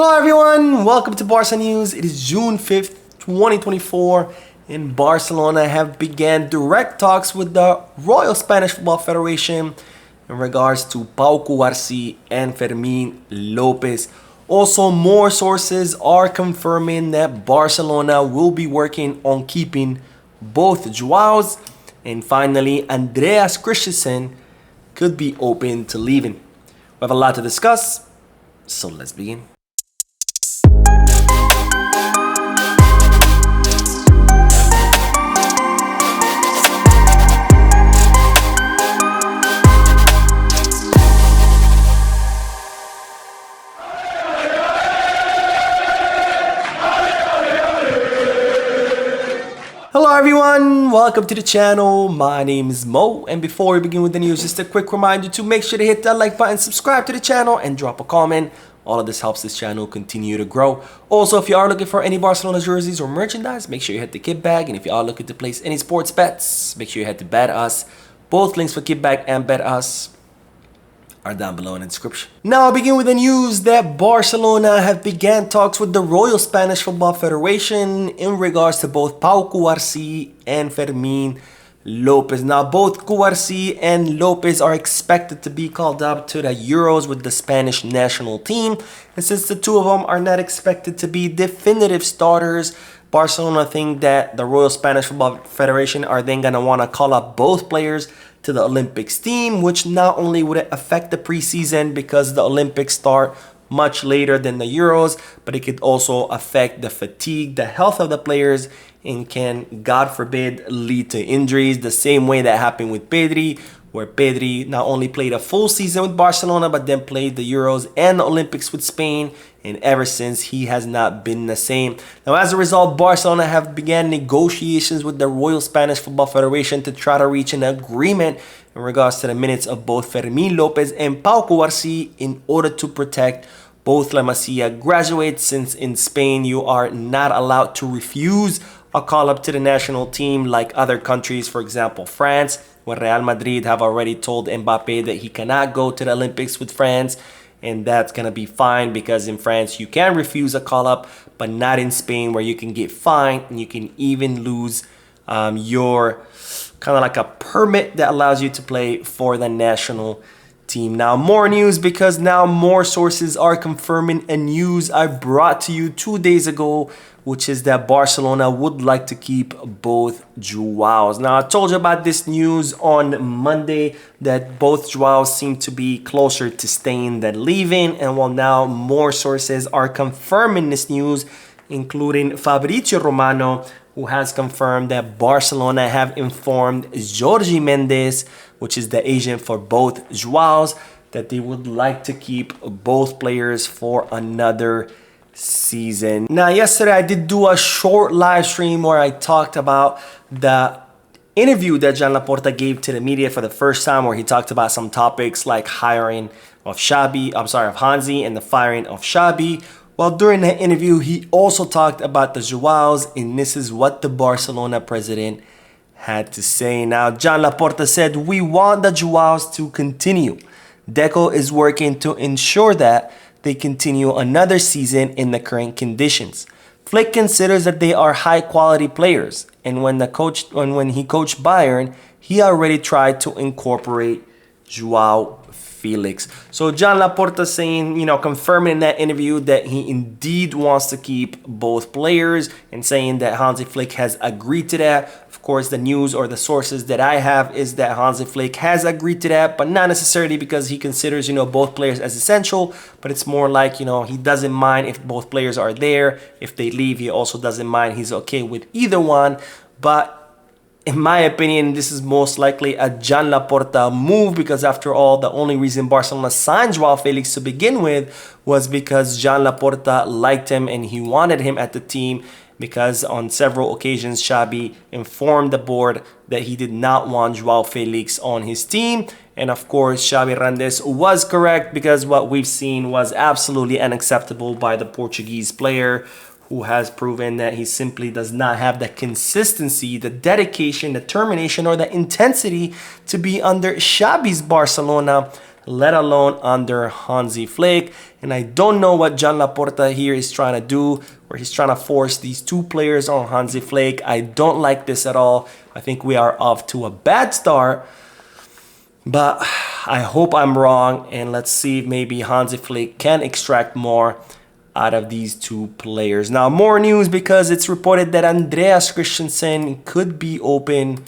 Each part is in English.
Hello everyone, welcome to Barca News. It is June 5th, 2024, and Barcelona have began direct talks with the Royal Spanish Football Federation in regards to Pau Cubarsi and Fermin Lopez. Also, more sources are confirming that Barcelona will be working on keeping both Joaos, and finally, Andreas Christensen could be open to leaving. We have a lot to discuss, so let's begin. Hello everyone, welcome to the channel. My name is Mo, and before we begin with the news, just a quick reminder to make sure to hit that like button, subscribe to the channel, and drop a comment. All of this helps this channel continue to grow. Also, if you are looking for any Barcelona jerseys or merchandise, make sure you hit the kit bag, and if you are looking to place any sports bets, make sure you head to Bet Us. Both links for kit bag and Bet Us are down below in the description. Now I'll begin with the news that Barcelona have began talks with the Royal Spanish Football Federation in regards to both Pau Cubarsi and Fermin Lopez. Now both Cubarsi and Lopez are expected to be called up to the Euros with the Spanish national team, and since the two of them are not expected to be definitive starters, Barcelona think that the Royal Spanish Football Federation are then going to want to call up both players to the Olympics team, which not only would it affect the preseason because the Olympics start much later than the Euros, but it could also affect the fatigue, the health of the players, and can, God forbid, lead to injuries the same way that happened with Pedri, where Pedri not only played a full season with Barcelona, but then played the Euros and the Olympics with Spain, and ever since he has not been the same. Now as a result, Barcelona have began negotiations with the Royal Spanish Football Federation to try to reach an agreement in regards to the minutes of both Fermin Lopez and Pau Cubarsi in order to protect both La Masia graduates, since in Spain you are not allowed to refuse a call-up to the national team like other countries, for example France, where Real Madrid have already told Mbappe that he cannot go to the Olympics with France, and that's going to be fine because in France you can refuse a call-up, but not in Spain, where you can get fined and you can even lose your kind of like a permit that allows you to play for the national team. Now more news, because now more sources are confirming a news I brought to you 2 days ago, which is that Barcelona would like to keep both Joaos. Now I told you about this news on Monday that both Joaos seem to be closer to staying than leaving, and well, now more sources are confirming this news, including Fabrizio Romano, who has confirmed that Barcelona have informed Jorge Mendes, which is the agent for both Joaos, that they would like to keep both players for another season. Now yesterday I did do a short live stream where I talked about the interview that Joan Laporta gave to the media for the first time, where he talked about some topics like hiring of Hansi, and the firing of Xabi. Well, during that interview, he also talked about the Joaos, and this is what the Barcelona president had to say. Now, Joan Laporta said, "We want the Joaos to continue. Deco is working to ensure that they continue another season in the current conditions. Flick considers that they are high-quality players, and when he coached Bayern, he already tried to incorporate Joao Felix." So Joan Laporta saying, confirming in that interview that he indeed wants to keep both players, and saying that Hansi Flick has agreed to that. Of course, the news or the sources that I have is that Hansi Flick has agreed to that, but not necessarily because he considers, both players as essential, but it's more like, he doesn't mind if both players are there. If they leave, he also doesn't mind. He's okay with either one, but in my opinion, this is most likely a Joan Laporta move, because after all, the only reason Barcelona signed Joao Felix to begin with was because Joan Laporta liked him and he wanted him at the team, because on several occasions Xabi informed the board that he did not want Joao Felix on his team. And of course, Xabi Hernandez was correct, because what we've seen was absolutely unacceptable by the Portuguese player, who has proven that he simply does not have the consistency, the dedication, the determination, or the intensity to be under Xabi's Barcelona. let alone under Hansi Flick. And I don't know what John Laporta here is trying to do, where he's trying to force these two players on Hansi Flick. I don't like this at all. I think we are off to a bad start, but I hope I'm wrong, and let's see if maybe Hansi Flick can extract more out of these two players. Now, more news, because it's reported that Andreas Christensen could be open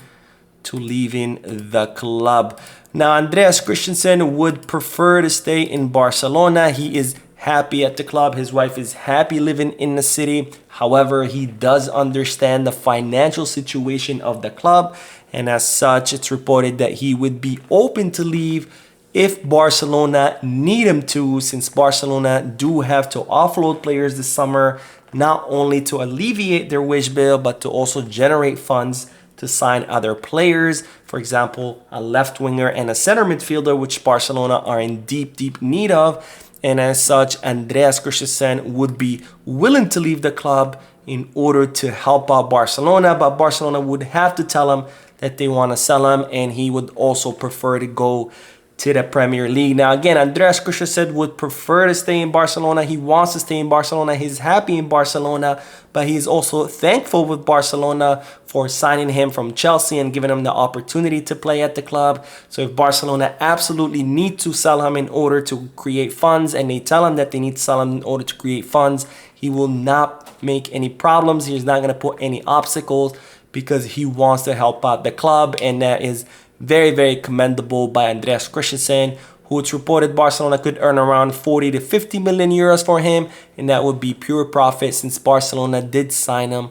to leaving the club. Now, Andreas Christensen would prefer to stay in Barcelona. He is happy at the club. His wife is happy living in the city. However, he does understand the financial situation of the club, and as such, it's reported that he would be open to leave if Barcelona need him to, since Barcelona do have to offload players this summer, not only to alleviate their wage bill, but to also generate funds to sign other players. For example, a left winger and a center midfielder, which Barcelona are in deep need of. And as such, Andreas Christensen would be willing to leave the club in order to help out Barcelona, but Barcelona would have to tell him that they want to sell him, and he would also prefer to go to the Premier League. Now, again, Andreas Christensen would prefer to stay in Barcelona. He wants to stay in Barcelona. He's happy in Barcelona, but he's also thankful with Barcelona for signing him from Chelsea and giving him the opportunity to play at the club. So if Barcelona absolutely need to sell him in order to create funds, and they tell him that they need to sell him in order to create funds, he will not make any problems. He's not going to put any obstacles, because he wants to help out the club, and that is very commendable by Andreas Christensen, who it's reported Barcelona could earn around 40 to 50 million euros for him, and that would be pure profit since Barcelona did sign him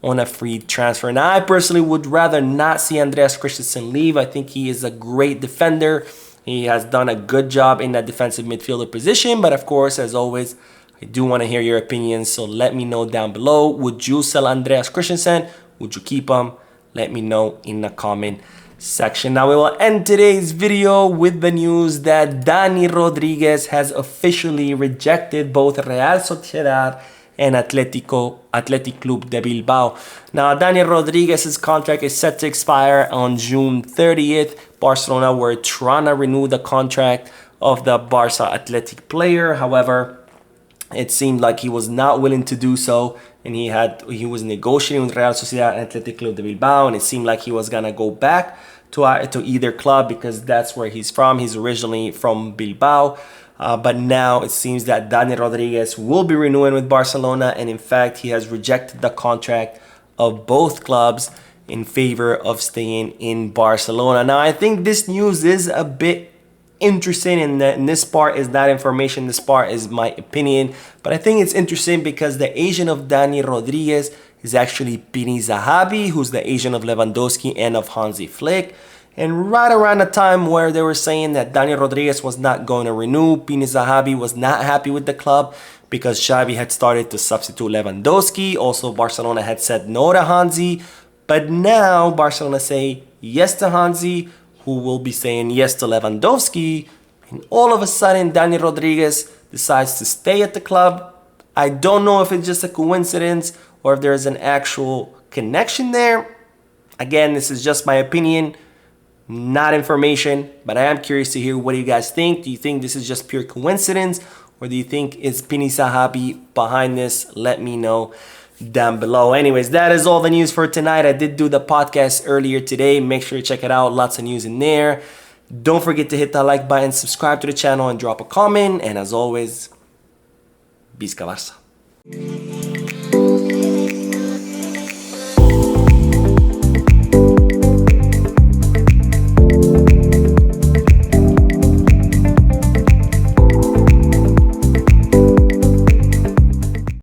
on a free transfer. Now, I personally would rather not see Andreas Christensen leave. I think he is a great defender. He has done a good job in that defensive midfielder position, but of course, as always, I do want to hear your opinions, so let me know down below. Would you sell Andreas Christensen? Would you keep him? Let me know in the comment section. Now, we will end today's video with the news that Dani Rodriguez has officially rejected both Real Sociedad and Athletic Club de Bilbao. Now, Dani Rodriguez's contract is set to expire on June 30th. Barcelona were trying to renew the contract of the Barca Athletic player. However, it seemed like he was not willing to do so, and he was negotiating with Real Sociedad and Athletic Club de Bilbao, and it seemed like he was gonna go back to either club because that's where he's from. He's originally from Bilbao, but now it seems that Dani Rodriguez will be renewing with Barcelona, and in fact, he has rejected the contract of both clubs in favor of staying in Barcelona. Now, I think this news is a bit interesting, and this part is not information, this part is my opinion, but I think it's interesting because the agent of Dani Rodriguez is actually Pini Zahavi, who's the agent of Lewandowski and of Hansi Flick. And right around the time where they were saying that Dani Rodriguez was not going to renew, Pini Zahavi was not happy with the club because Xavi had started to substitute Lewandowski. Also, Barcelona had said no to Hansi, but now Barcelona say yes to Hansi, who will be saying yes to Lewandowski, and all of a sudden Dani Rodriguez decides to stay at the club. I don't know if it's just a coincidence or if there's an actual connection there. Again, this is just my opinion, not information, but I am curious to hear what do you guys think. Do you think this is just pure coincidence, or do you think it's Pini Zahavi behind this? Let me know down below. Anyways, that is all the news for tonight. I did do the podcast earlier today. Make sure to check it out. Lots of news in there. Don't forget to hit that like button, subscribe to the channel, and drop a comment. And as always, Visca Barça.